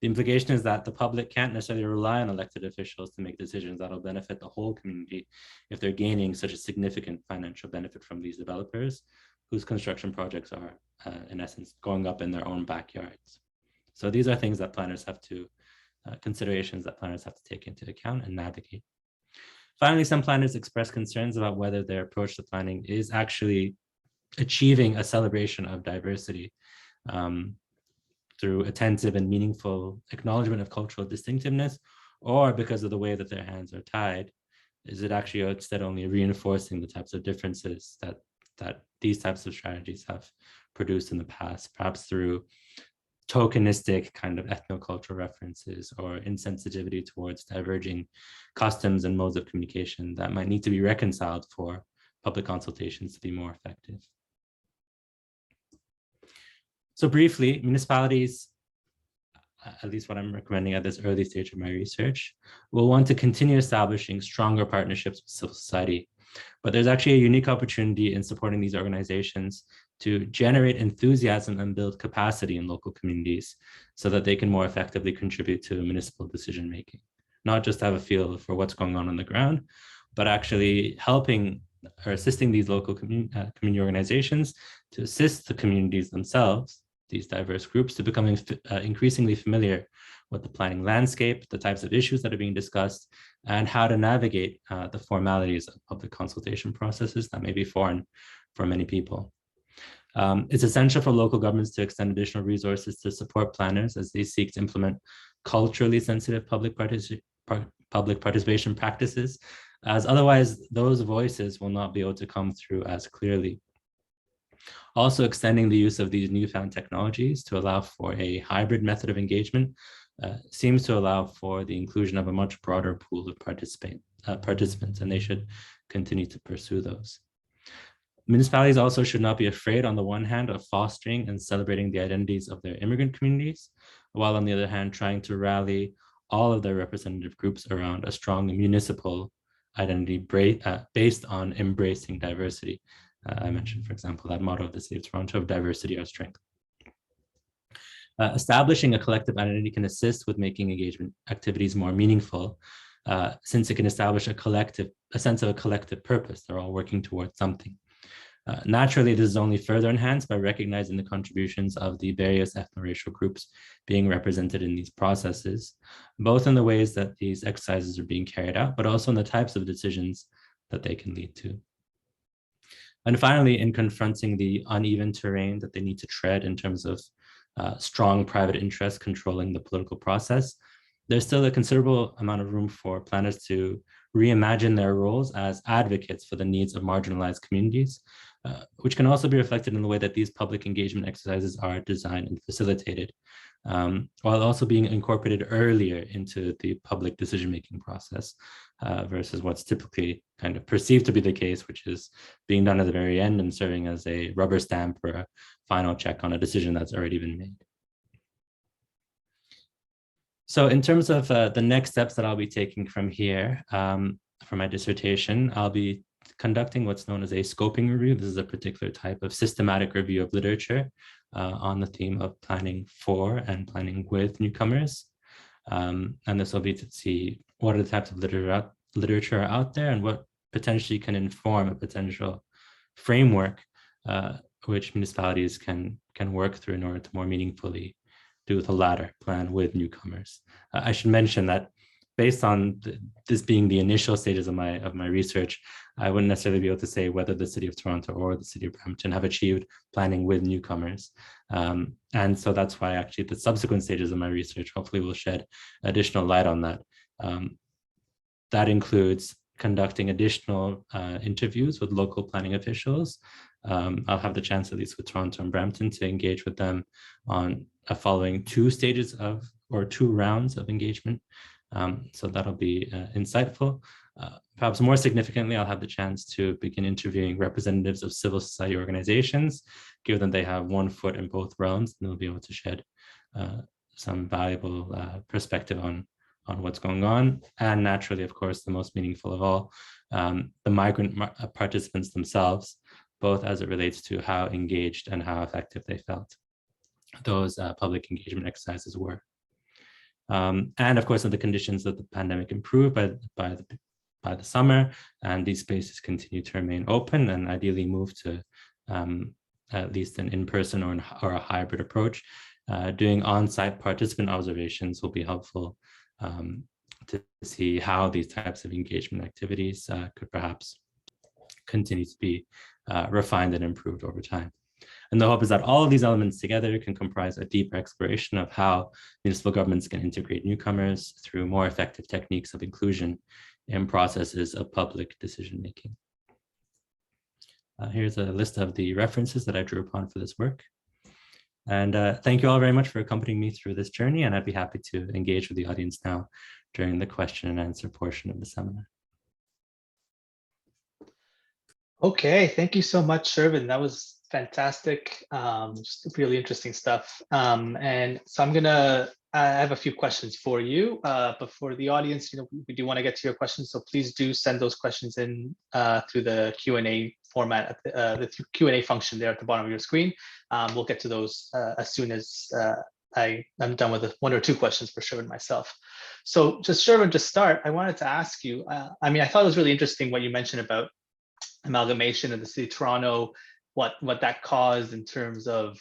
The implication is that the public can't necessarily rely on elected officials to make decisions that will benefit the whole community if they're gaining such a significant financial benefit from these developers whose construction projects are, in essence, going up in their own backyards. So these are things that planners have to, considerations that planners have to take into account and navigate. Finally, some planners express concerns about whether their approach to planning is actually achieving a celebration of diversity through attentive and meaningful acknowledgement of cultural distinctiveness, or because of the way that their hands are tied, is it actually instead only reinforcing the types of differences that these types of strategies have produced in the past, perhaps through tokenistic kind of ethnocultural references or insensitivity towards diverging customs and modes of communication that might need to be reconciled for public consultations to be more effective. So briefly, municipalities, at least what I'm recommending at this early stage of my research, will want to continue establishing stronger partnerships with civil society. But there's actually a unique opportunity in supporting these organizations to generate enthusiasm and build capacity in local communities so that they can more effectively contribute to municipal decision-making. Not just have a feel for what's going on the ground, but actually helping or assisting these local community organizations to assist the communities themselves, these diverse groups, to becoming increasingly familiar with the planning landscape, the types of issues that are being discussed, and how to navigate the formalities of public consultation processes that may be foreign for many people. It's essential for local governments to extend additional resources to support planners as they seek to implement culturally sensitive public participation practices as otherwise those voices will not be able to come through as clearly. Also, extending the use of these newfound technologies to allow for a hybrid method of engagement seems to allow for the inclusion of a much broader pool of participants, and they should continue to pursue those. Municipalities also should not be afraid, on the one hand, of fostering and celebrating the identities of their immigrant communities, while on the other hand, trying to rally all of their representative groups around a strong municipal identity based on embracing diversity. I mentioned, for example, that motto of the City of Toronto of diversity our strength. Establishing a collective identity can assist with making engagement activities more meaningful, since it can establish a sense of a collective purpose. They're all working towards something. Naturally, this is only further enhanced by recognizing the contributions of the various ethno-racial groups being represented in these processes, both in the ways that these exercises are being carried out, but also in the types of decisions that they can lead to. And finally, in confronting the uneven terrain that they need to tread in terms of strong private interest controlling the political process, there's still a considerable amount of room for planners to reimagine their roles as advocates for the needs of marginalized communities, which can also be reflected in the way that these public engagement exercises are designed and facilitated, while also being incorporated earlier into the public decision-making process versus what's typically kind of perceived to be the case, which is being done at the very end and serving as a rubber stamp or a final check on a decision that's already been made. So in terms of the next steps that I'll be taking from here for my dissertation, I'll be conducting what's known as a scoping review. This is a particular type of systematic review of literature on the theme of planning for and planning with newcomers. And this will be to see what are the types of literature out there and what potentially can inform a potential framework which municipalities can work through in order to more meaningfully do the latter, plan with newcomers. I should mention that based on this being the initial stages of my research, I wouldn't necessarily be able to say whether the City of Toronto or the City of Brampton have achieved planning with newcomers. And so that's why actually the subsequent stages of my research hopefully will shed additional light on that. That includes conducting additional interviews with local planning officials. I'll have the chance, at least with Toronto and Brampton, to engage with them on following two rounds of engagement. So that'll be insightful. Perhaps more significantly, I'll have the chance to begin interviewing representatives of civil society organizations, given that they have one foot in both realms, and they'll be able to shed some valuable perspective on what's going on. And naturally, of course, the most meaningful of all, the migrant participants themselves, both as it relates to how engaged and how effective they felt those public engagement exercises were. And of course, if the conditions of the pandemic improve by the summer and these spaces continue to remain open and ideally move to at least an in-person or a hybrid approach, doing on-site participant observations will be helpful to see how these types of engagement activities could perhaps continue to be refined and improved over time. And the hope is that all of these elements together can comprise a deeper exploration of how municipal governments can integrate newcomers through more effective techniques of inclusion in processes of public decision-making. Here's a list of the references that I drew upon for this work. And thank you all very much for accompanying me through this journey, and I'd be happy to engage with the audience now during the question and answer portion of the seminar. Okay, thank you so much, Shervin. That was fantastic, just really interesting stuff. And so I have a few questions for you, but for the audience, we do want to get to your questions, so please do send those questions in through the Q&A format, the Q&A function there at the bottom of your screen. We'll get to those as soon as I'm done with one or two questions for Shervin myself. So just Shervin, to start, I wanted to ask you, I thought it was really interesting what you mentioned about amalgamation of the City of Toronto, what that caused in terms of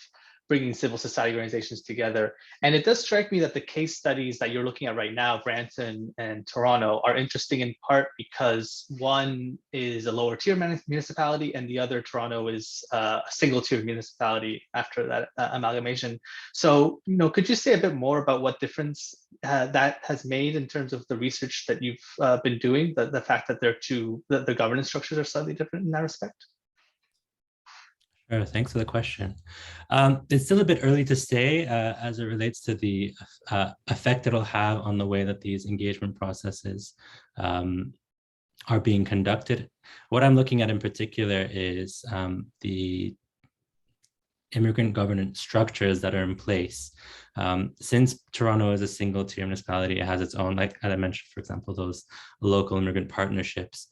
bringing civil society organizations together. And it does strike me that the case studies that you're looking at right now, Brampton and Toronto, are interesting in part because one is a lower tier municipality and the other, Toronto, is a single tier municipality after that amalgamation. So, could you say a bit more about what difference that has made in terms of the research that you've been doing, the fact that the governance structures are slightly different in that respect? Sure, thanks for the question. It's still a bit early to say as it relates to the effect it'll have on the way that these engagement processes are being conducted. What I'm looking at in particular is the immigrant governance structures that are in place. Since Toronto is a single tier municipality, it has its own, like as I mentioned, for example, those local immigrant partnerships.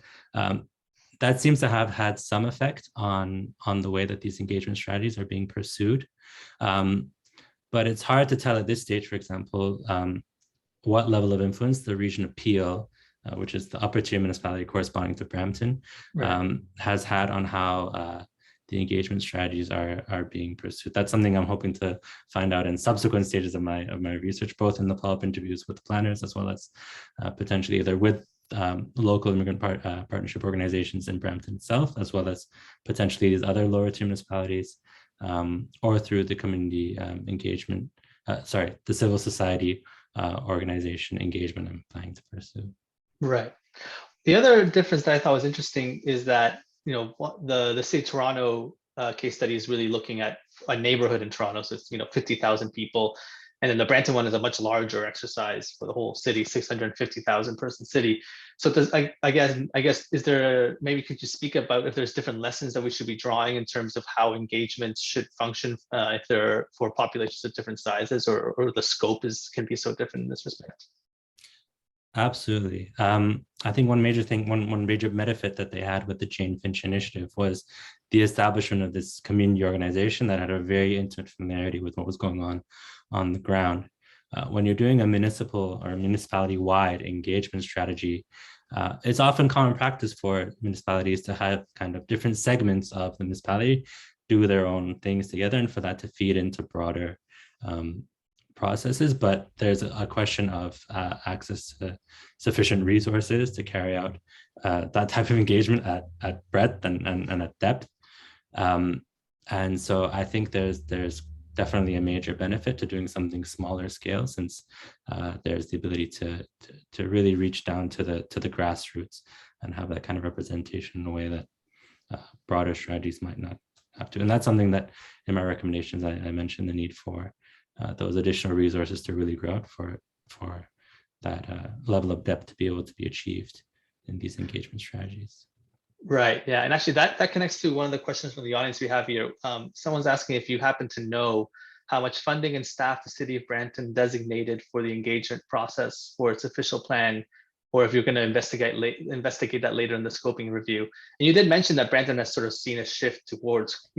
That seems to have had some effect on the way that these engagement strategies are being pursued. But it's hard to tell at this stage, for example, what level of influence the region of Peel, which is the upper tier municipality corresponding to Brampton, right, has had on how the engagement strategies are being pursued. That's something I'm hoping to find out in subsequent stages of my research, both in the follow-up interviews with the planners, as well as potentially either with local immigrant partnership organizations in Brampton itself, as well as potentially these other lower tier municipalities, or through the community engagement, the civil society organization engagement I'm planning to pursue. Right. The other difference that I thought was interesting is that, the City of Toronto case study is really looking at a neighborhood in Toronto. So it's, 50,000 people. And then the Brampton one is a much larger exercise for the whole city, 650,000 person city. So I guess, is there, maybe could you speak about if there's different lessons that we should be drawing in terms of how engagements should function if they're for populations of different sizes, or the scope can be so different in this respect? Absolutely. I think one major benefit that they had with the Jane Finch initiative was the establishment of this community organization that had a very intimate familiarity with what was going on the ground. When you're doing a municipal or municipality-wide engagement strategy, it's often common practice for municipalities to have kind of different segments of the municipality do their own things together, and for that to feed into broader processes. But there's a question of access to sufficient resources to carry out that type of engagement at breadth and at depth. And so I think there's definitely a major benefit to doing something smaller scale, since there's the ability to really reach down to the grassroots and have that kind of representation in a way that broader strategies might not have to. And that's something that in my recommendations, I mentioned the need for those additional resources to really grow out for that level of depth to be able to be achieved in these engagement strategies. Right. Yeah. And actually that connects to one of the questions from the audience we have here. Someone's asking if you happen to know how much funding and staff the City of Brampton designated for the engagement process for its official plan, or if you're going to investigate that later in the scoping review. And you did mention that Brampton has sort of seen a shift towards,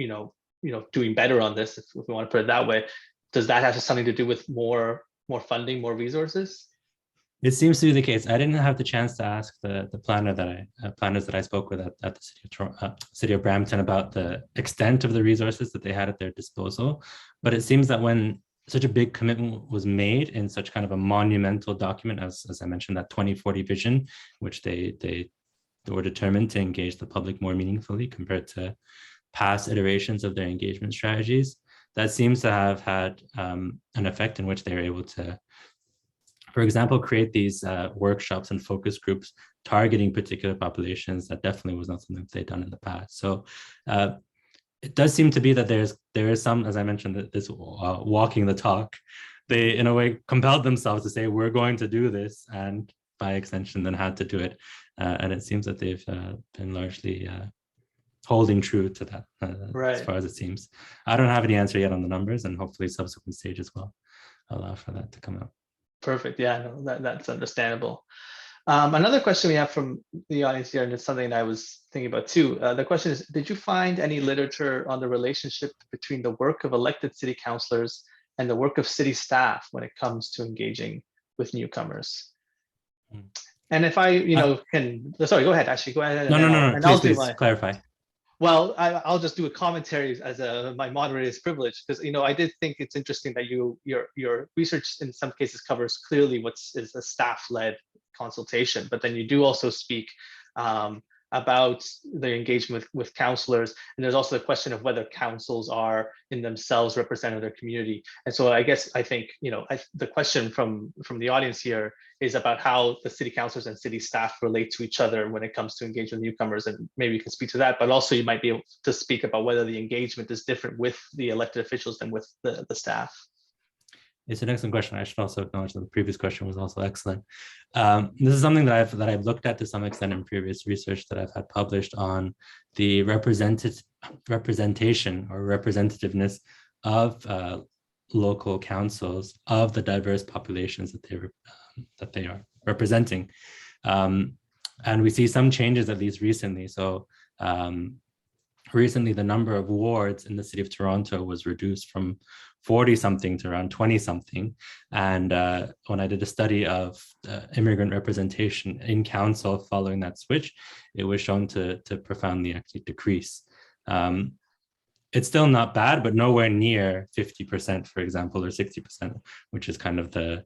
doing better on this, if we want to put it that way. Does that have something to do with more funding, more resources? It seems to be the case. I didn't have the chance to ask the planners that I spoke with at the City of Brampton about the extent of the resources that they had at their disposal. But it seems that when such a big commitment was made in such kind of a monumental document, as I mentioned, that 2040 vision, which they were determined to engage the public more meaningfully compared to past iterations of their engagement strategies, that seems to have had an effect in which they were able to, for example, create these workshops and focus groups targeting particular populations. That definitely was not something that they'd done in the past. So it does seem to be that there is some, as I mentioned, this walking the talk. They, in a way, compelled themselves to say, we're going to do this, and by extension, then had to do it. And it seems that they've been largely holding true to that, right, as far as it seems. I don't have any answer yet on the numbers, and hopefully subsequent stages will allow for that to come out. Perfect. Yeah, no, that's understandable. Another question we have from the audience here, and it's something that I was thinking about too. The question is, did you find any literature on the relationship between the work of elected city councillors and the work of city staff when it comes to engaging with newcomers? And if I, sorry, go ahead, Ashley, go ahead. No, please clarify. Well, I'll just do a commentary as my moderator's privilege, because I did think it's interesting that your research in some cases covers clearly is a staff-led consultation, but then you do also speak about the engagement with counselors, and there's also the question of whether councils are in themselves representative of their community. And so I think the question from the audience here is about how the city councilors and city staff relate to each other when it comes to engage with newcomers, and maybe you can speak to that, but also you might be able to speak about whether the engagement is different with the elected officials than with the staff. It's an excellent question. I should also acknowledge that the previous question was also excellent. This is something that I've looked at to some extent in previous research that I've had published on the representation or representativeness of local councils of the diverse populations that they are representing. And we see some changes, at least recently. So recently, the number of wards in the city of Toronto was reduced from 40-something to around 20-something. And when I did a study of immigrant representation in council following that switch, it was shown to profoundly actually decrease. It's still not bad, but nowhere near 50%, for example, or 60%, which is kind of the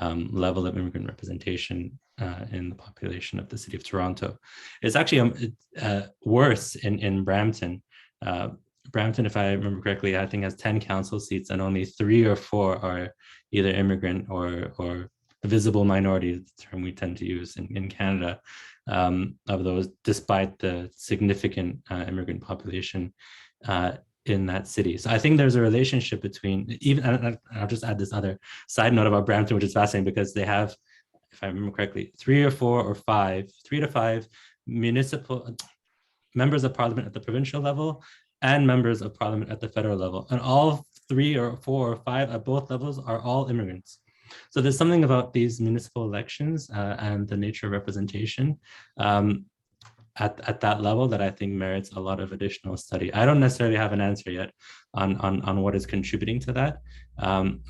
level of immigrant representation in the population of the city of Toronto. It's actually worse in Brampton. Brampton, if I remember correctly, I think has 10 council seats, and only 3 or 4 are either immigrant or visible minority, the term we tend to use in Canada, of those, despite the significant immigrant population in that city. So I think there's a relationship between, even, and I'll just add this other side note about Brampton, which is fascinating, because they have, if I remember correctly, 3 to 5 municipal members of parliament at the provincial level and members of parliament at the federal level. And all 3 or 4 or 5 at both levels are all immigrants. So there's something about these municipal elections and the nature of representation at that level that I think merits a lot of additional study. I don't necessarily have an answer yet on what is contributing to that,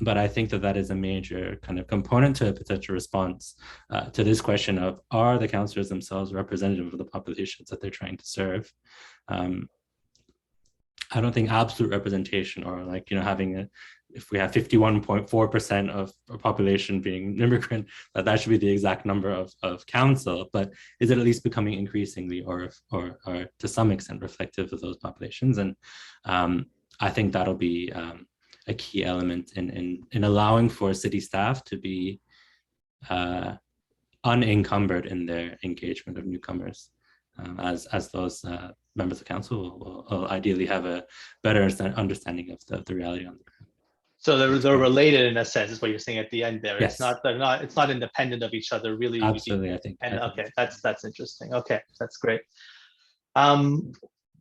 but I think that is a major kind of component to a potential response to this question of, are the councillors themselves representative of the populations that they're trying to serve? I don't think absolute representation, or having if we have 51.4% of a population being immigrant, that should be the exact number of council, but is it at least becoming increasingly or to some extent reflective of those populations? And I think that'll be a key element in allowing for city staff to be unencumbered in their engagement of newcomers, as those members of council will ideally have a better understanding of the reality on the ground. So they're related in a sense, is what you're saying at the end there. Yes. It's not independent of each other, really. Absolutely, I think. Okay, that's interesting. Okay, that's great.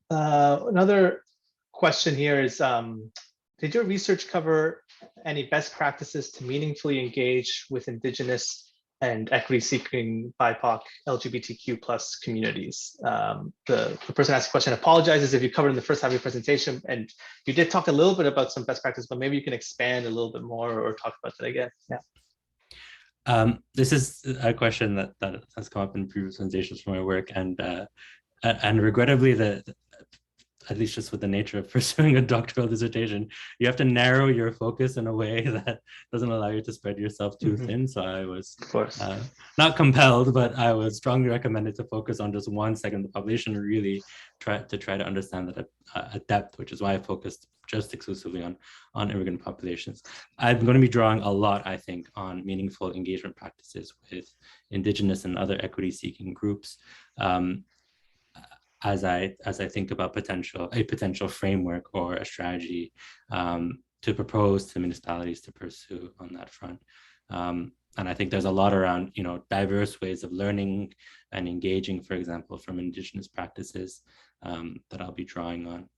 Another question here is, did your research cover any best practices to meaningfully engage with Indigenous and equity-seeking BIPOC LGBTQ plus communities? The person asked the question apologizes if you covered in the first half of your presentation, and you did talk a little bit about some best practices, but maybe you can expand a little bit more or talk about that again. Yeah. This is a question that has come up in previous presentations for my work, and regrettably, at least just with the nature of pursuing a doctoral dissertation, you have to narrow your focus in a way that doesn't allow you to spread yourself too thin. So I was not compelled, but I was strongly recommended to focus on just one segment of the population and really try to understand that at depth, which is why I focused just exclusively on immigrant populations. I'm going to be drawing a lot, I think, on meaningful engagement practices with Indigenous and other equity-seeking groups, as I think about a potential framework or a strategy to propose to municipalities to pursue on that front. And I think there's a lot around, diverse ways of learning and engaging, for example, from Indigenous practices that I'll be drawing on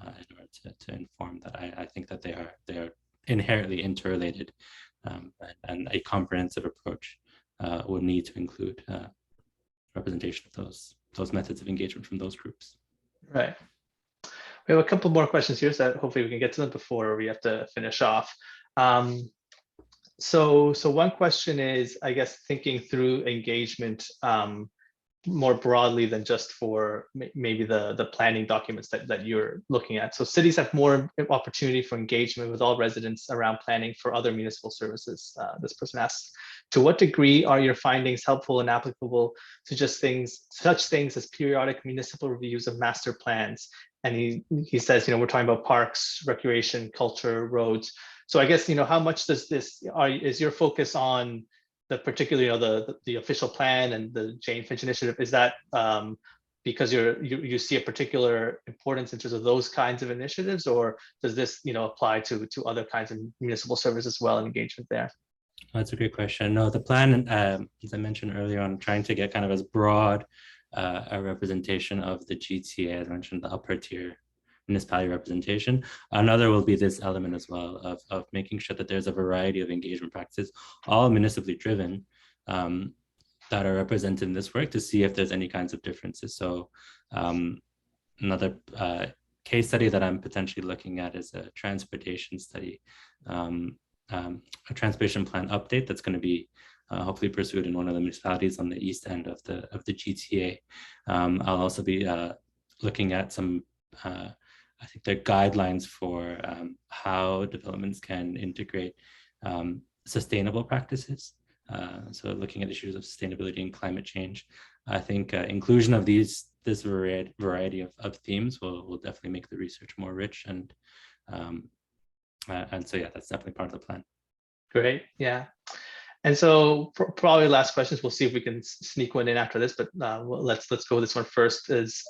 in order to inform that. I think that they are inherently interrelated, and a comprehensive approach would need to include representation of those methods of engagement from those groups. Right. We have a couple more questions here, so hopefully we can get to them before we have to finish off. So one question is, I guess, thinking through engagement, more broadly than just for maybe the planning documents that you're looking at. So cities have more opportunity for engagement with all residents around planning for other municipal services. This person asks, to what degree are your findings helpful and applicable to just such things as periodic municipal reviews of master plans? And he says, we're talking about parks, recreation, culture, roads. So I guess, how much does is your focus on the particular, the official plan and the Finch initiative, is that because you see a particular importance in terms of those kinds of initiatives, or does this apply to other kinds of municipal service as well and engagement there? That's a great question. No, the plan, as I mentioned earlier on, trying to get kind of as broad a representation of the GTA, as I mentioned, the upper tier municipality representation. Another will be this element as well of making sure that there's a variety of engagement practices, all municipally driven, that are represented in this work, to see if there's any kinds of differences. So another case study that I'm potentially looking at is a transportation study, a transportation plan update that's going to be hopefully pursued in one of the municipalities on the east end of the GTA. I'll also be looking at some I think they're guidelines for how developments can integrate sustainable practices. So looking at issues of sustainability and climate change. I think inclusion of this variety of themes will definitely make the research more rich. And so, yeah, that's definitely part of the plan. Great, yeah. And so probably last questions, we'll see if we can sneak one in after this, but let's go with this one first. Is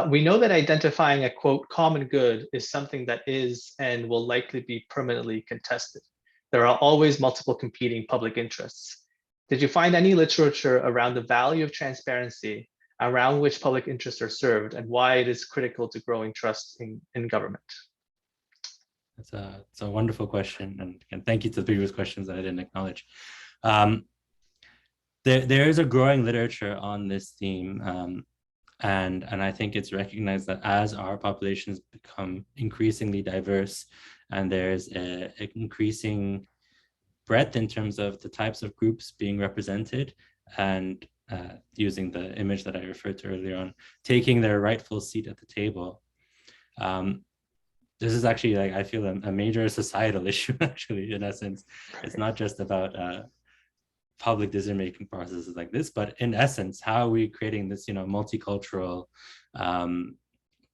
we know that identifying a, quote, common good is something that is and will likely be permanently contested. There are always multiple competing public interests. Did you find any literature around the value of transparency around which public interests are served and why it is critical to growing trust in government? It's a wonderful question. And again, thank you to the previous questions that I didn't acknowledge. There is a growing literature on this theme. And I think it's recognized that as our populations become increasingly diverse and there's an increasing breadth in terms of the types of groups being represented, and using the image that I referred to earlier on, taking their rightful seat at the table. This is actually, like, I feel a major societal issue, actually, in essence. It's not just about public decision-making processes like this, but in essence, how are we creating this, multicultural,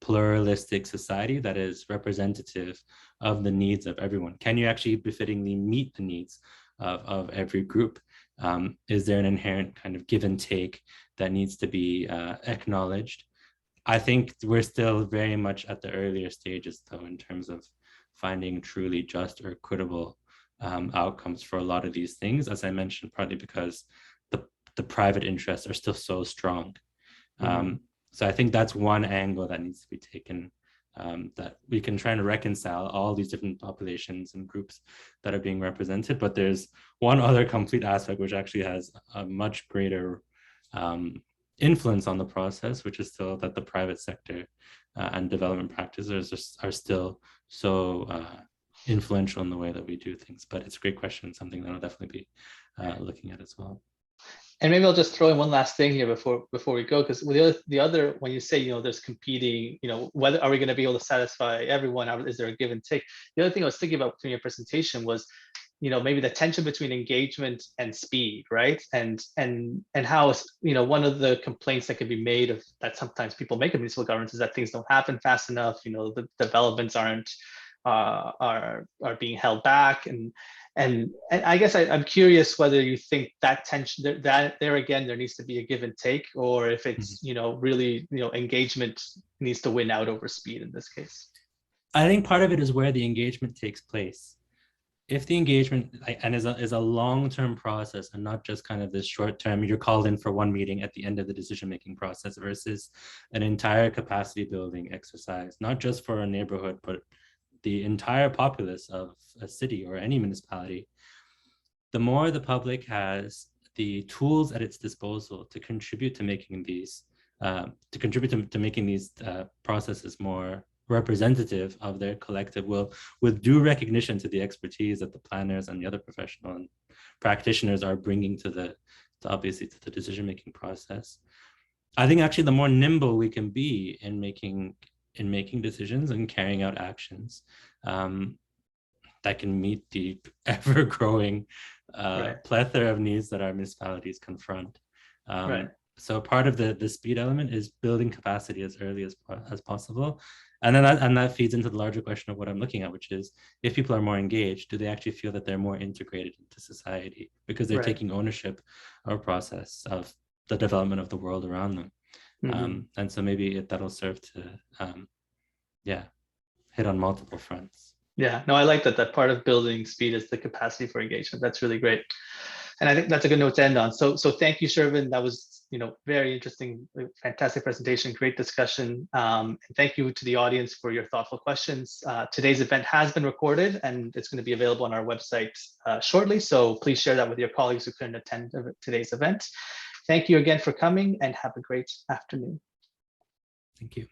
pluralistic society that is representative of the needs of everyone? Can you actually befittingly meet the needs of every group? Is there an inherent kind of give and take that needs to be acknowledged? I think we're still very much at the earlier stages, though, in terms of finding truly just or equitable outcomes for a lot of these things, as I mentioned, partly because the private interests are still so strong. So I think that's one angle that needs to be taken, that we can try and reconcile all these different populations and groups that are being represented. But there's one other complete aspect which actually has a much greater influence on the process, which is still that the private sector and development practices are still so influential in the way that we do things. But it's a great question, something that I'll definitely be looking at as well. And maybe I'll just throw in one last thing here before we go, because the other, when you say, there's competing, whether are we going to be able to satisfy everyone? Is there a give and take? The other thing I was thinking about in your presentation was, maybe the tension between engagement and speed, right? And how, one of the complaints that can be made of that sometimes people make of municipal governments is that things don't happen fast enough. The developments are being held back, and I guess I'm curious whether you think that tension, that there again, there needs to be a give and take, or if it's, really, engagement needs to win out over speed in this case. I think part of it is where the engagement takes place. If the engagement is a long-term process and not just kind of this short-term, you're called in for one meeting at the end of the decision-making process, versus an entire capacity building exercise, not just for a neighborhood, but the entire populace of a city or any municipality, the more the public has the tools at its disposal to contribute to making these processes more representative of their collective will, with due recognition to the expertise that the planners and the other professional and practitioners are bringing to the decision-making process. I think actually the more nimble we can be in making decisions and carrying out actions that can meet the ever-growing Right. plethora of needs that our municipalities confront. Right. So part of the speed element is building capacity as early as possible. And then that feeds into the larger question of what I'm looking at, which is if people are more engaged, do they actually feel that they're more integrated into society because they're Right. taking ownership of a process of the development of the world around them? And so maybe that'll serve to, hit on multiple fronts. Yeah, no, I like that part of building speed is the capacity for engagement. That's really great. And I think that's a good note to end on. So thank you, Shervin. That was, very interesting, fantastic presentation, great discussion. And thank you to the audience for your thoughtful questions. Today's event has been recorded and it's going to be available on our website shortly. So please share that with your colleagues who couldn't attend today's event. Thank you again for coming and have a great afternoon. Thank you.